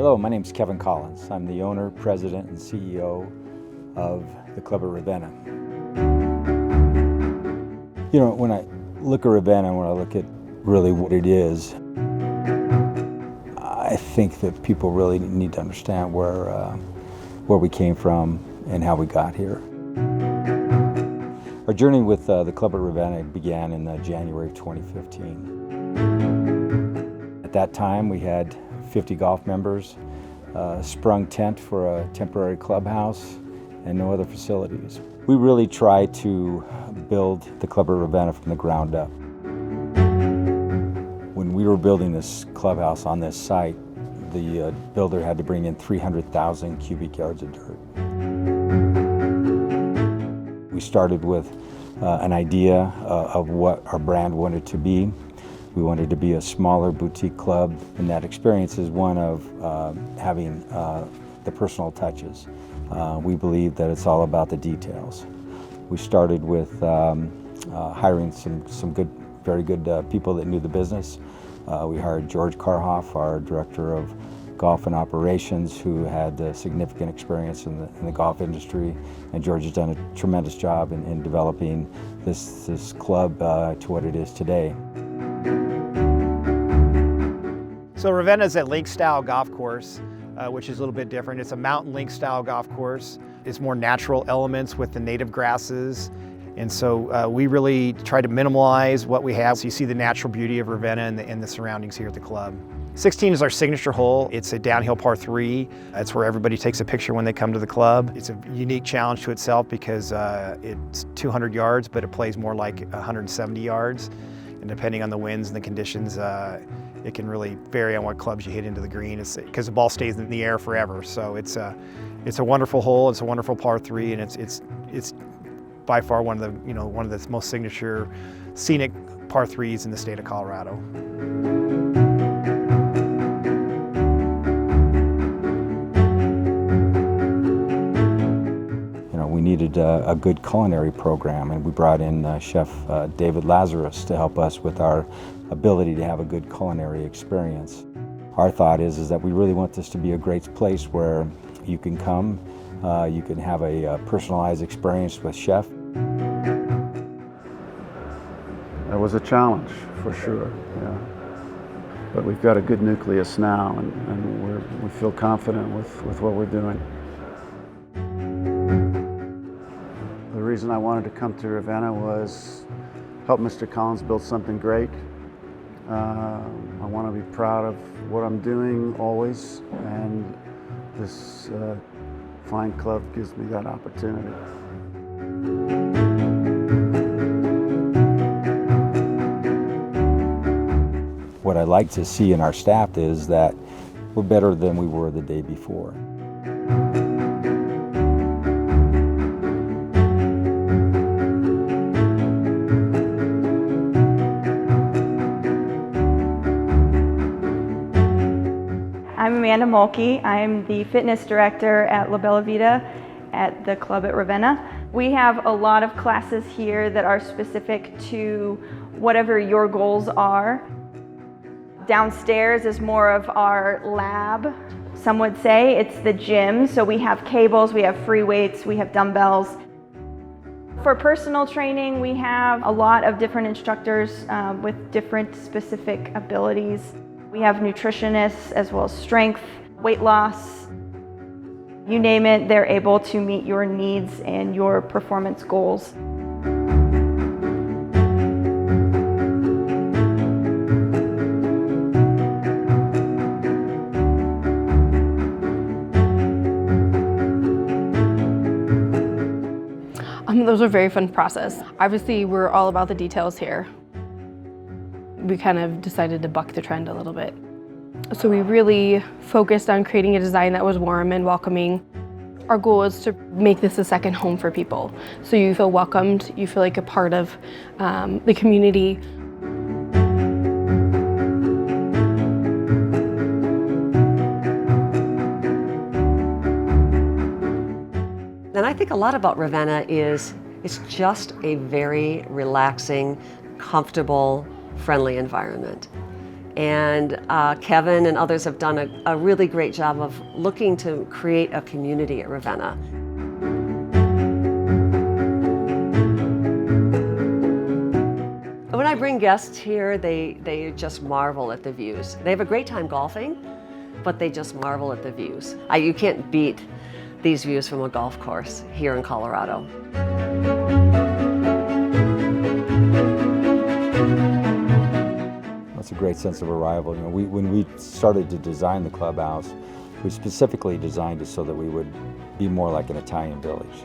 Hello, my name is Kevin Collins. I'm the owner, president, and CEO of the club at Ravenna. You know, when I look at Ravenna, when I look at really what it is, I think that people really need to understand where we came from and how we got here. Our journey with the club at Ravenna began in January of 2015. At that time, we had 50 golf members, sprung tent for a temporary clubhouse, and no other facilities. We really tried to build the club at Ravenna from the ground up. When we were building this clubhouse on this site, the builder had to bring in 300,000 cubic yards of dirt. We started with an idea of what our brand wanted to be. We wanted to be a smaller boutique club, and that experience is one of having the personal touches. We believe that it's all about the details. We started with hiring some very good people that knew the business. We hired George Karhoff, our director of golf and operations, who had significant experience in the golf industry, and George has done a tremendous job in developing this club to what it is today. So Ravenna is a link-style golf course, which is a little bit different. It's a mountain link-style golf course. It's more natural elements with the native grasses. And so we really try to minimize what we have. So you see the natural beauty of Ravenna and the surroundings here at the club. 16 is our signature hole. It's a downhill par 3. That's where everybody takes a picture when they come to the club. It's a unique challenge to itself because it's 200 yards, but it plays more like 170 yards. And depending on the winds and the conditions, it can really vary on what clubs you hit into the green. It's because the ball stays in the air forever. So it's a wonderful hole. It's a wonderful par 3, and it's by far one of the most signature scenic par 3s in the state of Colorado. We needed a good culinary program, and we brought in Chef David Lazarus to help us with our ability to have a good culinary experience. Our thought is that we really want this to be a great place where you can come, you can have a personalized experience with Chef. It was a challenge, for sure, yeah. But we've got a good nucleus now, and we feel confident with what we're doing. The reason I wanted to come to Ravenna was help Mr. Collins build something great. I want to be proud of what I'm doing always, and this fine club gives me that opportunity. What I like to see in our staff is that we're better than we were the day before. I'm Amanda Mulkey. I'm the fitness director at La Bella Vita at the club at Ravenna. We have a lot of classes here that are specific to whatever your goals are. Downstairs is more of our lab. Some would say it's the gym. So we have cables, we have free weights, we have dumbbells. For personal training, we have a lot of different instructors with different specific abilities. We have nutritionists as well as strength, weight loss, you name it, they're able to meet your needs and your performance goals. Those are a very fun process. Obviously, we're all about the details here. We kind of decided to buck the trend a little bit. So we really focused on creating a design that was warm and welcoming. Our goal is to make this a second home for people. So you feel welcomed, you feel like a part of the community. And I think a lot about Ravenna is it's just a very relaxing, comfortable, friendly environment. And Kevin and others have done a really great job of looking to create a community at Ravenna. When I bring guests here, they just marvel at the views. They have a great time golfing, but they just marvel at the views. You can't beat these views from a golf course here in Colorado. That's a great sense of arrival. You know, when we started to design the clubhouse, we specifically designed it so that we would be more like an Italian village.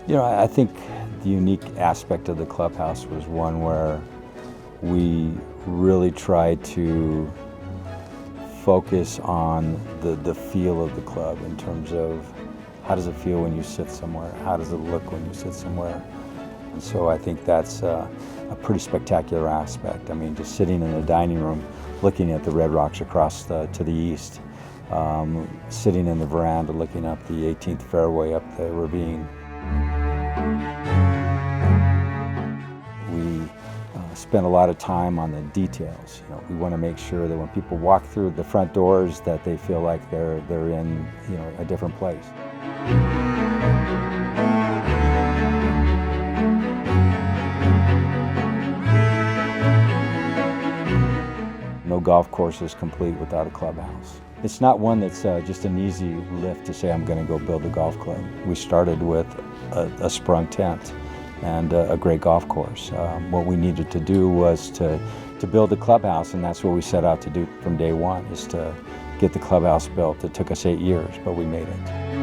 You know, I think the unique aspect of the clubhouse was one where we really tried to focus on the feel of the club in terms of how does it feel when you sit somewhere, how does it look when you sit somewhere. And so I think that's a pretty spectacular aspect. I mean, just sitting in the dining room, looking at the red rocks across to the east, sitting in the veranda, looking up the 18th fairway up the ravine. We spend a lot of time on the details. You know, we want to make sure that when people walk through the front doors, that they feel like they're in, you know, a different place. No golf course is complete without a clubhouse. It's not one that's just an easy lift to say, I'm going to go build a golf club. We started with a sprung tent and a great golf course. What we needed to do was to build a clubhouse, and that's what we set out to do from day one, is to get the clubhouse built. It took us 8 years, but we made it.